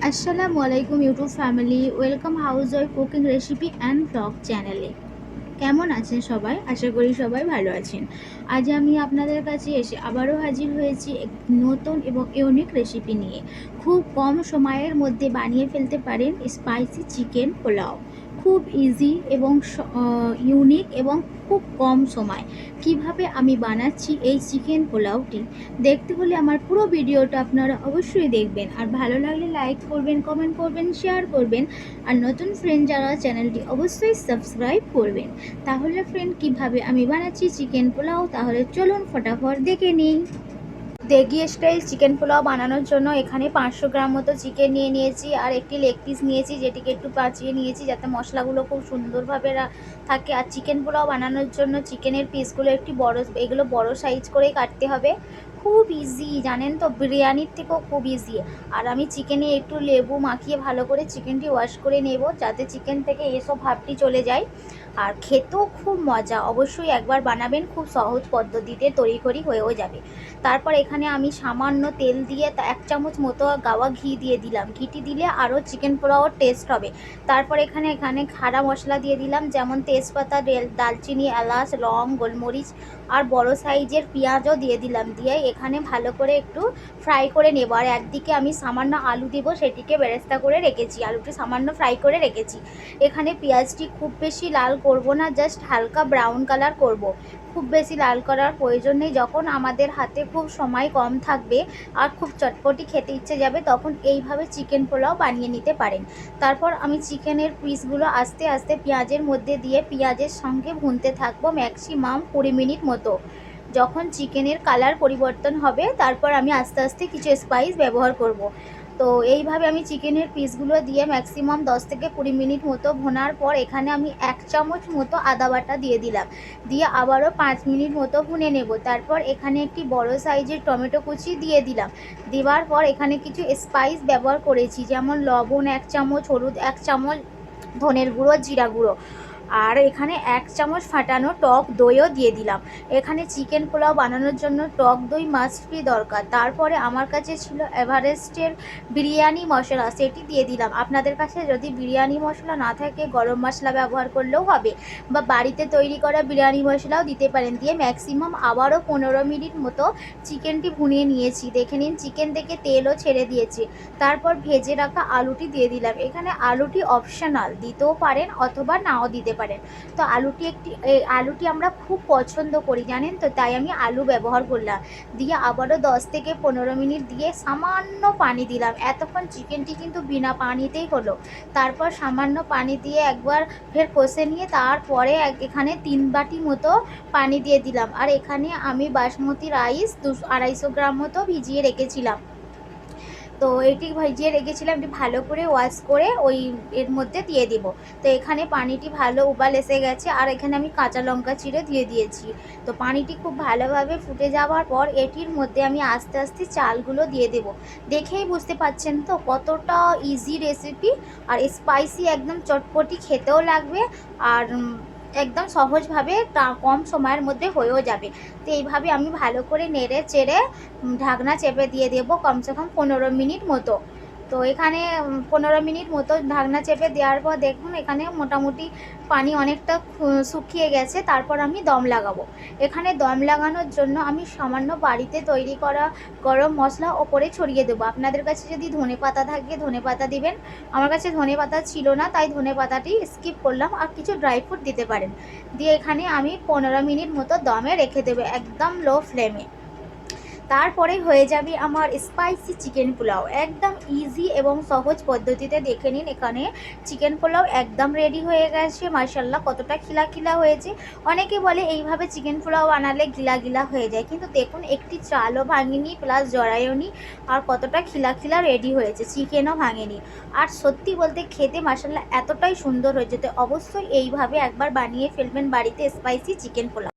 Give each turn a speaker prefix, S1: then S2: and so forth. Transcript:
S1: আসসালামু আলাইকুম YouTube family, welcome house wife cooking recipe and blog চ্যানেলে। কেমন আছেন সবাই? আশা করি সবাই ভালো আছেন। আজ আমি আপনাদের কাছে এসে আবারও হাজির হয়েছি এক নতুন এবং ইউনিক রেসিপি নিয়ে। খুব কম সময়ের মধ্যে বানিয়ে ফেলতে পারেন স্পাইসি চিকেন পোলাও। খুব ইজি এবং ইউনিক এবং খুব কম সময় কিভাবে আমি বানাচ্ছি এই চিকেন পোলাওটি দেখতে হলে আমার পুরো ভিডিওটা আপনারা অবশ্যই দেখবেন। আর ভালো লাগলে লাইক করবেন, কমেন্ট করবেন, শেয়ার করবেন। আর নতুন ফ্রেন্ড যারা চ্যানেলটি অবশ্যই সাবস্ক্রাইব করবেন। তাহলে ফ্রেন্ড কিভাবে আমি বানাচ্ছি চিকেন পোলাও, তাহলে চলুন ফটাফট দেখে নিই। দেগি স্টাইল চিকেন পোলাও বানানোর জন্য এখানে 500 গ্রাম মতো চিকেন নিয়েছি আর একটি লেগ পিস নিয়েছি, যেটিকে একটু পাচিয়ে নিয়েছি যাতে মশলাগুলো খুব সুন্দরভাবে থাকে। আর চিকেন পোলাও বানানোর জন্য চিকেনের পিসগুলো একটি এগুলো বড় সাইজ করেই কাটতে হবে। খুব ইজি, জানেন তো, বিরিয়ানির থেকেও খুব ইজি। আর আমি চিকেনে একটু লেবু মাখিয়ে ভালো করে চিকেনটি ওয়াশ করে নেব যাতে চিকেন থেকে এসব ভাবটি চলে যায়। আর খেতেও খুব মজা, অবশ্যই একবার বানাবেন, খুব সহজ পদ্ধতিতে তড়িঘড়ি হয়েও যাবে। তারপর এখানে আমি সামান্য তেল দিয়ে 1 চামচ মতো গাওয়া ঘি দিয়ে দিলাম। ঘিটি দিলে আরও চিকেন পোলাওর টেস্ট হবে। তারপর এখানে খাড়া মশলা দিয়ে দিলাম, যেমন তেজপাতা, দালচিনি, এলাচ, লং, গোলমরিচ আর বড় সাইজের পেঁয়াজও দিয়ে দিলাম। দিয়ে এখানে ভালো করে একটু ফ্রাই করে নেব। আর একদিকে আমি সামান্য আলু দেব, সেটিকে বেরেস্তা করে রেখেছি, আলুটি সামান্য ফ্রাই করে রেখেছি। এখানে পেঁয়াজটি খুব বেশি লাল করব না, জাস্ট হালকা ব্রাউন কালার করব। খুব বেশি লাল করার প্রয়োজন নেই। যখন আমাদের হাতে খুব সময় কম থাকবে আর খুব চটপটি খেতে ইচ্ছে যাবে, তখন এইভাবে চিকেন পোলাও বানিয়ে নিতে পারেন। তারপর আমি চিকেনের পিসগুলো আস্তে আস্তে পেঁয়াজের মধ্যে দিয়ে পেঁয়াজের সঙ্গে ভুনতে থাকবো ম্যাক্সিমাম 20 মিনিট মতো। যখন চিকেনের কালার পরিবর্তন হবে, তারপর আমি আস্তে আস্তে কিছু স্পাইস ব্যবহার করব। তো এইভাবে আমি চিকেনের পিসগুলো দিয়ে ম্যাক্সিমাম 10 থেকে 20 মিনিট মতো ভোনার পর এখানে আমি 1 চামচ মতো আদা বাটা দিয়ে দিলাম। দিয়ে আবারও 5 মিনিট মতো ভুনে নেব। তারপর এখানে একটি বড় সাইজের টমেটো কুচি দিয়ে দিলাম। দেওয়ার পর এখানে কিছু স্পাইস ব্যবহার করেছি, যেমন লবণ 1 চামচ, হলুদ 1 চামচ, ধনের গুঁড়ো, জিরা গুঁড়ো। আর এখানে 1 চামচ ফাটানো টক দইও দিয়ে দিলাম। এখানে চিকেন পোলাও বানানোর জন্য টক দই মাস্ট বি দরকার। তারপরে আমার কাছে ছিল এভারেস্টের বিরিয়ানি মশলা, সেটি দিয়ে দিলাম। আপনাদের কাছে যদি বিরিয়ানি মশলা না থাকে, গরম মশলা ব্যবহার করলেও হবে, বা বাড়িতে তৈরি করা বিরিয়ানি মশলাও দিতে পারেন। দিয়ে ম্যাক্সিমাম আবারও 15 মিনিট মতো চিকেনটি ভুনিয়ে নিয়েছি। দেখে নিন চিকেন থেকে তেলও ছেড়ে দিয়েছে। তারপর ভেজে রাখা আলুটি দিয়ে দিলাম। এখানে আলুটি অপশনাল, দিতেও পারেন অথবা নাও দিতে পারেন। তো আলুটি আমরা খুব পছন্দ করি, জানেন তো, তাই আমি আলু ব্যবহার করলাম। দিয়ে আবারও 10 থেকে 15 মিনিট দিয়ে সামান্য পানি দিলাম। এতক্ষণ চিকেনটি কিন্তু বিনা পানিতেই হলো। তারপর সামান্য পানি দিয়ে একবার ফের কষে নিয়ে তারপরে এখানে 3 বাটি মতো পানি দিয়ে দিলাম। আর এখানে আমি বাসমতি রাইস 250 গ্রাম মতো ভিজিয়ে রেখেছিলাম। তো এটি ভিজিয়ে রেখেছিলাম, এটি ভালো করে ওয়াশ করে এর মধ্যে দিয়ে দিব। তো এখানে পানিটি ভালো উবাল এসে গেছে আর এখানে আমি কাঁচা লঙ্কা চিড়ে দিয়ে দিয়েছি। তো পানিটি খুব ভালোভাবে ফুটে যাওয়ার পর এটির মধ্যে আমি আস্তে আস্তে চালগুলো দিয়ে দেব। দেখেই বুঝতে পাচ্ছেন তো কতটা ইজি রেসিপি, আর স্পাইসি, একদম চটপটি খেতেও লাগবে, আর একদম সহজভাবে কম সময়ের মধ্যে হয়েও যাবে। তো এইভাবে আমি ভালো করে নেড়ে চেড়ে ঢাকনা চেপে দিয়ে দেবো কমসে কম 15 মিনিট মতো। তো এখানে 15 মিনিট মতো ঢাকনা চেপে দেওয়ার পর দেখুন এখানে মোটামুটি পানি অনেকটা শুকিয়ে গেছে। তারপর আমি দম লাগাবো। এখানে দম লাগানোর জন্য আমি সামান্য বাড়িতে তৈরি করা গরম মশলা ওপরে ছড়িয়ে দেবো। আপনাদের কাছে যদি ধনেপাতা থাকে ধনেপাতা দিবেন। আমার কাছে ধনেপাতা ছিল না, তাই ধনেপাতাটি স্কিপ করলাম। আর কিছু ড্রাই ফ্রুট দিতে পারেন। দিয়ে এখানে আমি 15 মিনিট মতো দমে রেখে দেবো, একদম লো ফ্লেমে। তারপরে হয়ে যাবে আমার স্পাইসি চিকেন পোলাও। একদম ইজি এবং সহজ পদ্ধতিতে দেখে নিন। এখানে চিকেন পোলাও একদম রেডি হয়ে গেছে। মাশাআল্লাহ কতটা খিলা খিলা হয়েছে। অনেকে বলে এইভাবে চিকেন পোলাও বানালে গিলা গিলা হয়ে যায়, কিন্তু দেখুন একটি চালও ভাঙেনি, প্লাস জড়ায়ও নি, আর কতটা খিলা খিলা রেডি হয়েছে, চিকেনও ভাঙেনি। আর সত্যি বলতে খেতে মাশাআল্লাহ এতটাই সুন্দর হয়েছে। তো অবশ্যই এইভাবে একবার বানিয়ে ফেলবেন বাড়িতে স্পাইসি চিকেন পোলাও।